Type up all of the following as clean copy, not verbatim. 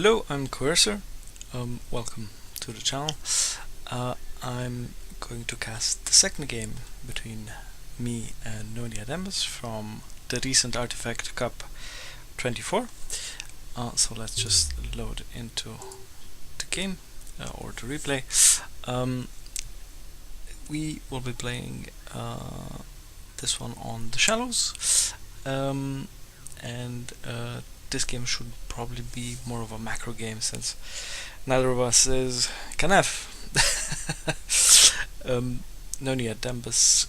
Hello, I'm Coercer. Welcome to the channel. I'm going to cast the second game between me and Noneyadambus from the recent ArtifactCup 24. So let's just load into the game or the replay. We will be playing this one on the Shallows, and this game should probably be more of a macro game since neither of us is Kanef. Noneyadambus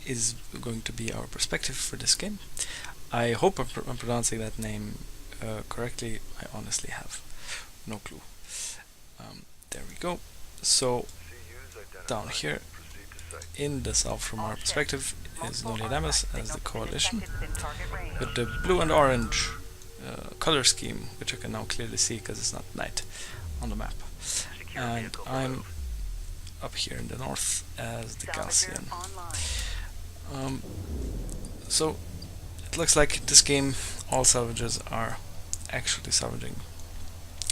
is going to be our perspective for this game. I hope I'm pronouncing that name correctly. I honestly have no clue. There we go. So down here in the south from our perspective is Noneyadambus as the coalition with the blue and orange color scheme, which I can now clearly see because it's not night on the map. And I'm up here in the north as the Gaussian. So it looks like this game all salvagers are actually salvaging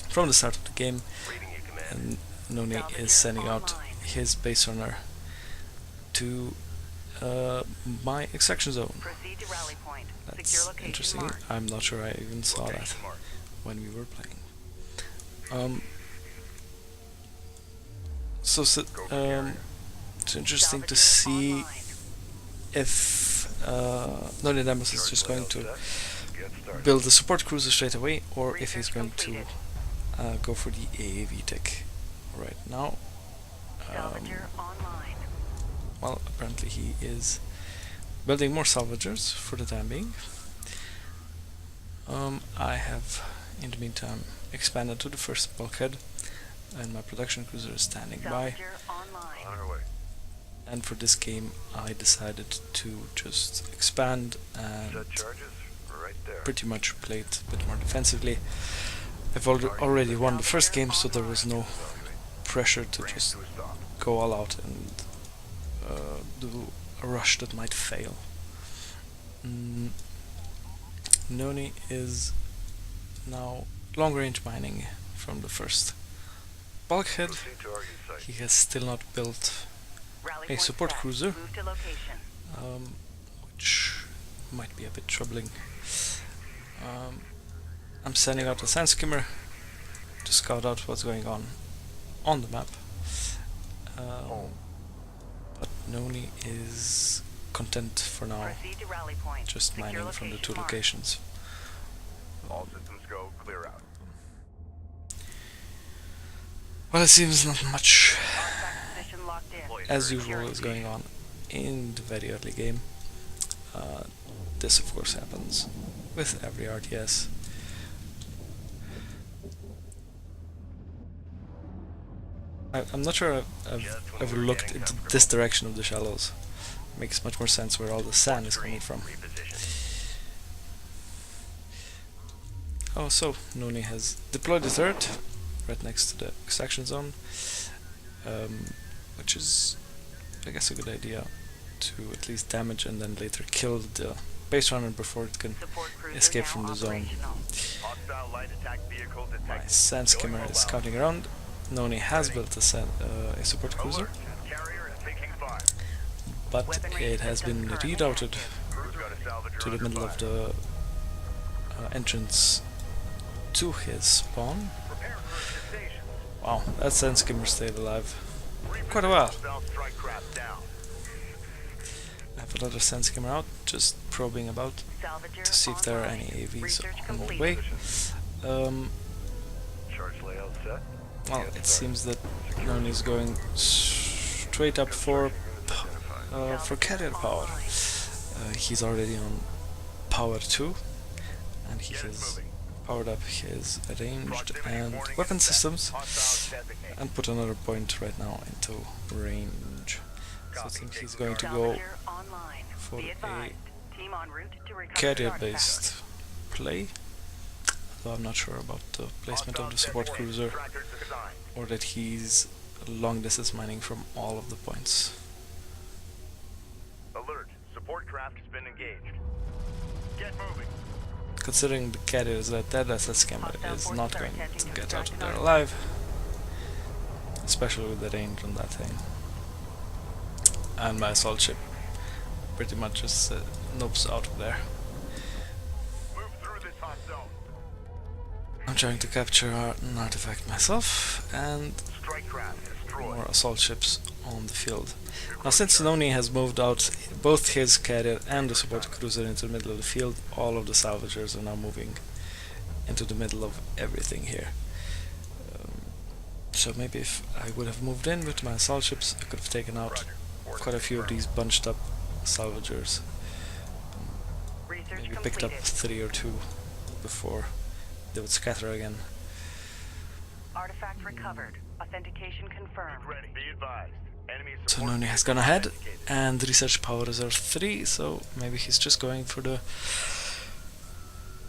from the start of the game, and Noni is sending out his base runner to my extraction zone. That's interesting. I'm not sure I even saw that when we were playing. It's interesting to see if Noneyadambus is just going to build the support cruiser straight away, or if he's going to go for the AAV tick right now. Well, apparently he is building more salvagers for the time being. I have, in the meantime, expanded to the first bulkhead, and my production cruiser is standing by. And for this game, I decided to just expand and pretty much play it a bit more defensively. I've already won the first game, so there was no pressure to just go all out and do a rush that might fail. Noni is now long-range mining from the first bulkhead. He has still not built a support cruiser, which might be a bit troubling. I'm sending out a sand skimmer to scout out what's going on the map. But Noni is content for now, just mining from the two locations. All systems go, clear out. Well, it seems not much as usual is going on in the very early game. This of course happens with every RTS. I'm not sure I've ever looked into this direction of the shallows. Makes much more sense where all the sand is coming from. Oh, so Noni has deployed the turret right next to the extraction zone, which is, I guess, a good idea to at least damage and then later kill the base runner before it can escape from the zone. My sand skimmer is scouting around. Noni has built a support cruiser, but it has been rerouted to the middle of the entrance to his spawn. Wow, that sand skimmer stayed alive quite a while. I have another sand skimmer out, just probing about to see if there are any AVs on the way. Well, it seems that Noni is going straight up for carrier power. He's already on power 2, and he has powered up his ranged and weapon systems and put another point right now into range. So I think he's going to go for a carrier-based play. Though I'm not sure about the placement of the support cruiser, or that he's long distance mining from all of the points. Alert! Support craft has been engaged. Get moving. considering the carrier is right there, that scammer is not going to get out of there alive. Especially with the range on that thing. And my assault ship pretty much just nopes out of there. Move through this hot zone. I'm trying to capture an artifact myself, and Strike craft destroyed. more assault ships on the field. Now since Noney has moved out both his carrier and the support cruiser into the middle of the field, all of the salvagers are now moving into the middle of everything here. So maybe if I would have moved in with my assault ships, I could have taken out quite a few of these bunched up salvagers. Maybe picked up 3 or 2 before they would scatter again. Artifact recovered. Authentication confirmed. Ready. Be advised. Enemy So support Noney has gone ahead, and research power reserve 3, so maybe he's just going for the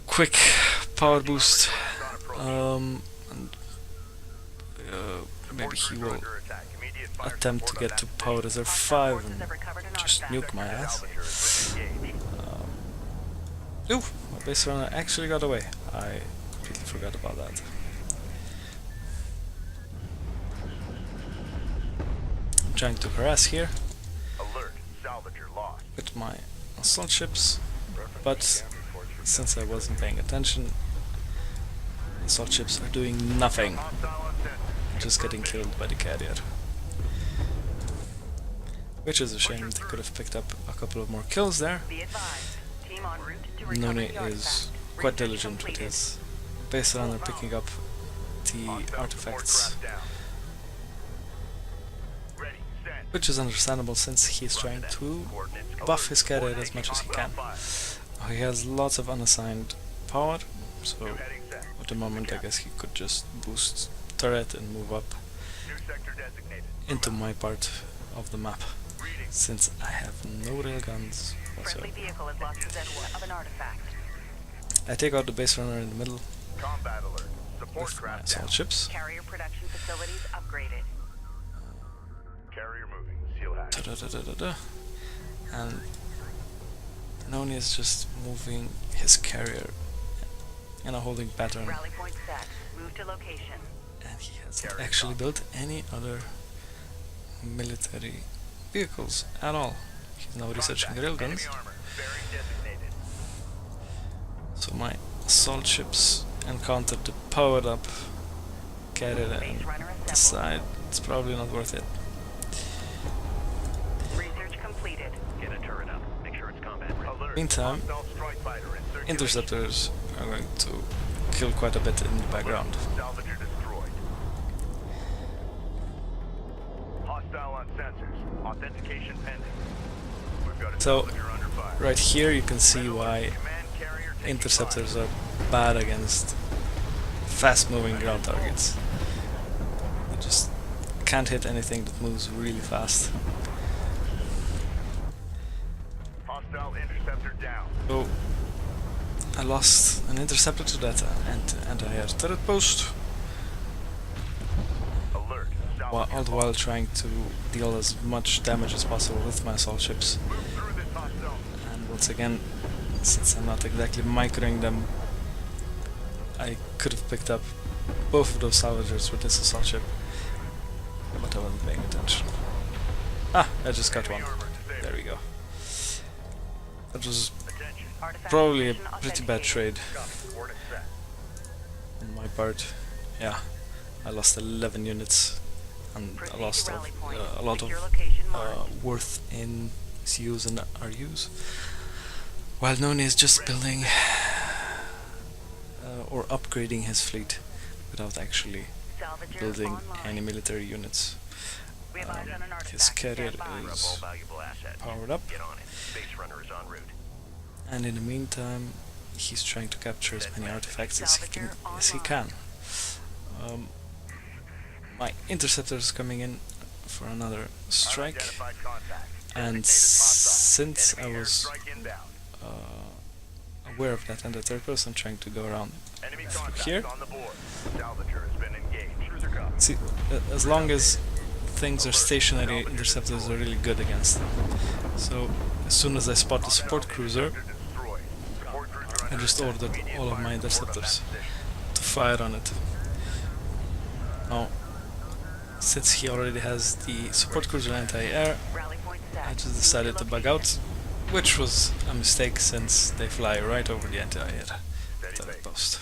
quick power boost. And maybe he will attempt to get to power reserve 5 and just nuke my ass. Ooh, my base runner actually got away. I completely forgot about that. I'm trying to harass here Alert. Salvager lost. with my assault ships, but since I wasn't paying attention, assault ships are doing nothing, Hostile on sensor. just getting killed by the carrier. Which is a shame, they could have picked up a couple of more kills there. Be advised. Team en route to recover Noney the is artifact. quite Research diligent with completed. his base runner picking up the Hostile support artifacts, craft down. Ready. Send. which is understandable since he is trying to Coordinates. buff his carrier as much as he can. He has lots of unassigned power, so New heading set. at the moment I guess he could just boost turret and move up New sector designated. into my part of the map, Reading. since I have no rail guns Friendly whatsoever. vehicle has lost possession of an artifact. I take out the base runner in the middle Combat alert. Support with my craft down. assault ships. Carrier production facilities upgraded. Carrier moving. Seal hatch. Da-da-da-da-da-da. And Noney is just moving his carrier in a holding pattern, Rally point set. Move to location. and he hasn't actually built any other military vehicles at all. He's now researching railguns, Enemy armor. Bearing designated. so my assault ships encountered the powered up carrier Base and runner assembled. decide it's probably not worth it. Research completed. Get a turret up. Make sure it's combat ready. Alert. Meantime, Hostile strike fighter in circulation. interceptors are going to kill quite a bit in the background. Salvager destroyed. Hostile on sensors. Authentication pending. We've got a So, salvager under fire. right here you can see Red alert. why Command carrier taking interceptors are bad against fast-moving ground targets. They just can't hit anything that moves really fast. fire. Hostile interceptor down. So I lost an interceptor to that anti-air turret post, Alert. all Salvager. the while trying to deal as much damage as possible with my assault ships. Move through this hot zone. And once again, since I'm not exactly microing them, I could have picked up both of those salvagers with this assault ship, but I wasn't paying attention. Ah, I just got one. Enemy armor disabled. There we go. That was Attention. Artifact probably a position pretty bad authenticated. trade Copy. Coordinates set. on my part. Yeah, I lost 11 units and Proceed I to lost rally point. a lot of Secure location marked. worth in CUs and RUs. While Noney is just building or upgrading his fleet without actually Salvager building online. any military units. We have eyes on an His artifact. carrier Stand by. is valuable asset. powered up, Get on it. Base runner is en route. and in the meantime he's trying to capture as many artifacts as he can. My interceptor is coming in for another strike, Unidentified contact. and Designated hostile. since I Enemy was airstrike inbound. aware of that anti-third person, I'm trying to go around Enemy through contact here. on the board. Salvager has been engaged. Cruiser copy. See, as long as things are stationary, interceptors are really good against them. So as soon as I spot the support cruiser, Interceptor destroyed. Support cruiser I just ordered all of my interceptors to fire on it. Now, since he already has the support cruiser anti-air, I just decided to bug out, which was a mistake since they fly right over the anti-air turret post.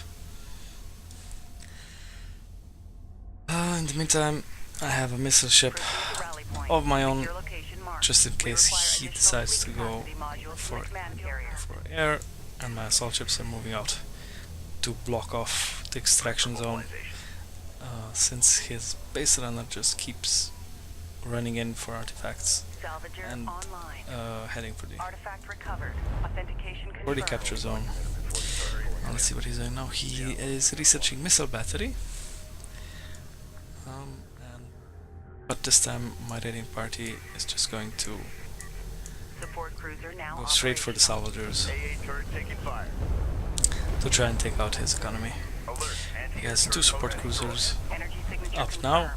In the meantime, I have a missile ship of my own, just in case he decides to go for air, and my assault ships are moving out to block off the extraction zone, since his base runner just keeps running in for artifacts and heading for the capture zone. Let's see what he's doing now. He is researching missile battery, but this time my raiding party is just going to go straight for the salvagers to try and take out his economy. He has 2 support cruisers up now,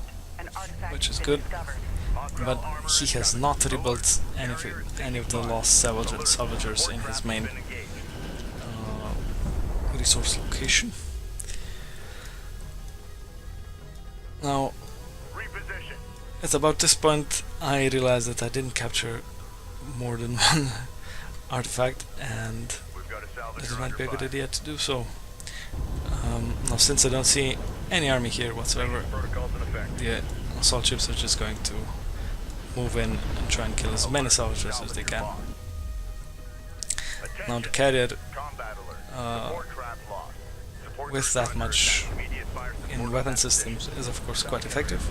which is good, but he has not rebuilt any of the lost salvagers in his main resource location. Now, at about this point I realized that I didn't capture more than one artifact, and that it might be a good idea to do so. Now, since I don't see any army here whatsoever, the assault ships are just going to move in and try and kill as many salvagers as they can. Now, the carrier, with that much in weapon systems, is of course quite effective.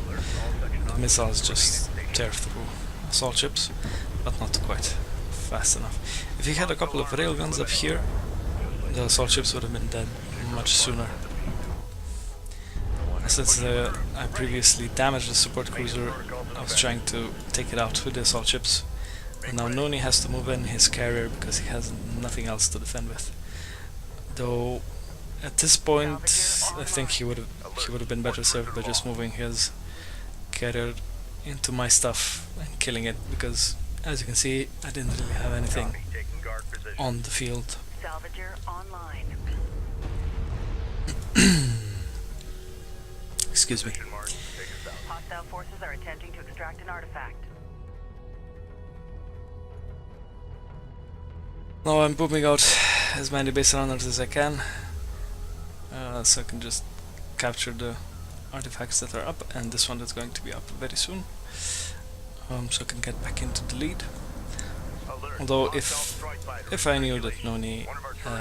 The missiles just tear through assault ships, but not quite fast enough. If he had a couple of railguns up here, the assault ships would have been dead much sooner. Since I previously damaged the support cruiser, I was trying to take it out with the assault ships, and now Noni has to move in his carrier because he has nothing else to defend with. Though at this point I think he would have been better served by just moving his carrier into my stuff and killing it, because as you can see I didn't really have anything on the field. Salvager online. Excuse me. Hostile forces are attempting to extract an artifact. Now I'm booming out as many base runners as I can, so I can just capture the artifacts that are up, and this one is going to be up very soon, so I can get back into the lead. Although if I knew that Noni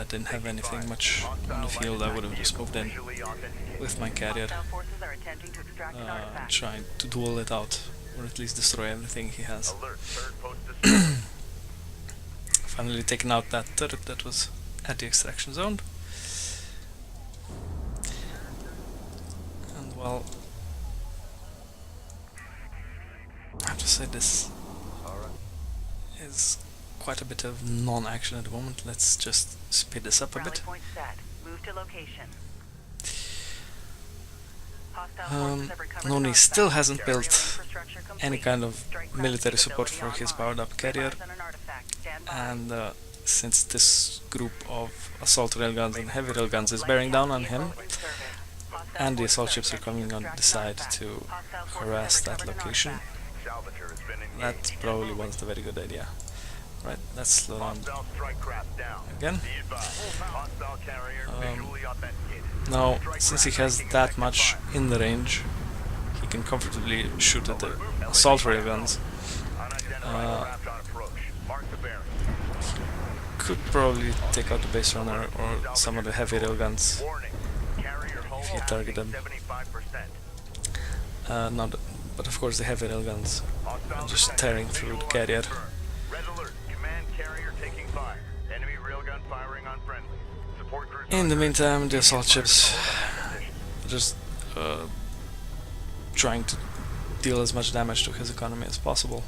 didn't have anything much on the field, I would have just moved in with my carrier, trying to duel it out, or at least destroy everything he has. Finally taken out that turret that was at the extraction zone. And well, I have to say this is quite a bit of non-action at the moment. Let's just speed this up a bit. Move to location. Noni still hasn't built any kind of military support for his powered up carrier, and since this group of assault railguns and heavy railguns is bearing down on him, and the assault ships are coming on the side to harass that location, that probably wasn't a very good idea. Right, let's slow down again. Now, since he has that much in the range, he can comfortably shoot at the assault railguns. Could probably take out the base runner or some of the heavy railguns if he target them. But of course the heavy railguns are just tearing through the carrier. In the meantime, the assault ships are just trying to deal as much damage to his economy as possible,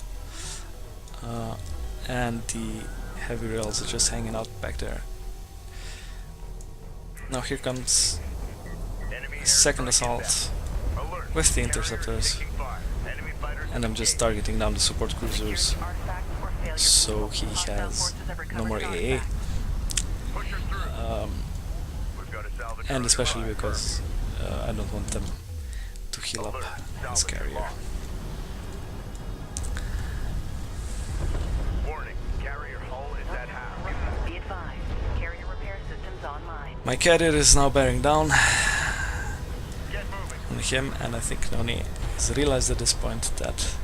and the heavy rails are just hanging out back there. Now here comes a second assault with the interceptors, and I'm just targeting down the support cruisers so he has no more AA. and especially because I don't want them to heal up his carrier. Warning, carrier hull is at half. Be advised, carrier repair systems online. My carrier is now bearing down Get moving. on him, and I think Noni has realized at this point that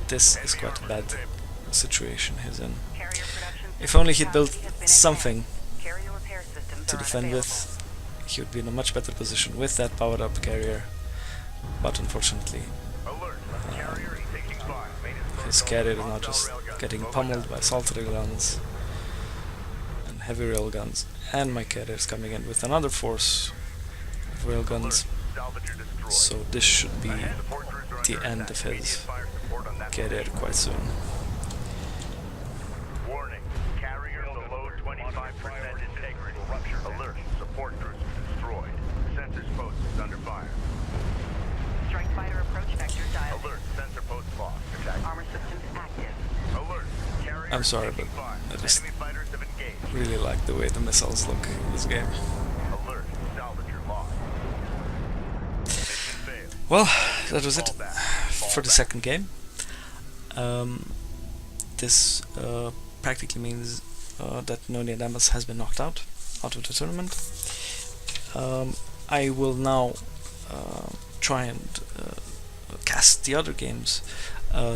this is quite a bad situation he's in. Carrier production If only he'd system built capacity has been something enhanced. Carrier repair systems to are defend unavailable. with, he would be in a much better position with that powered up carrier, but unfortunately Alert. Carrier is taking fire. his carrier is now just getting pummeled by assault railguns and heavy railguns, and my carrier is coming in with another force of railguns, so this should be the end of his carrier quite soon. Warning. Carrier below 25% integrity. Alert. Support cruiser destroyed. Sensors post is under fire. Strike fighter approach vector dialed. Alert. Sensor post lost. Attack. Armor systems active. Alert. Carrier I'm sorry, taking but fire. I just Enemy fighters have engaged. really like the way the missiles look in this game. Alert. Salvager lost. Mission failed. Well, that was it Fall back. for the second game. This practically means that Noneyadambus has been knocked out of the tournament. I will now try and cast the other games,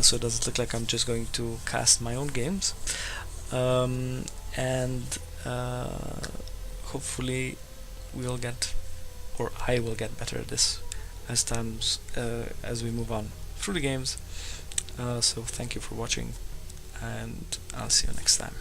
so it doesn't look like I'm just going to cast my own games, and hopefully we'll get, or I will get better at this as we move on through the games. So thank you for watching, and I'll see you next time.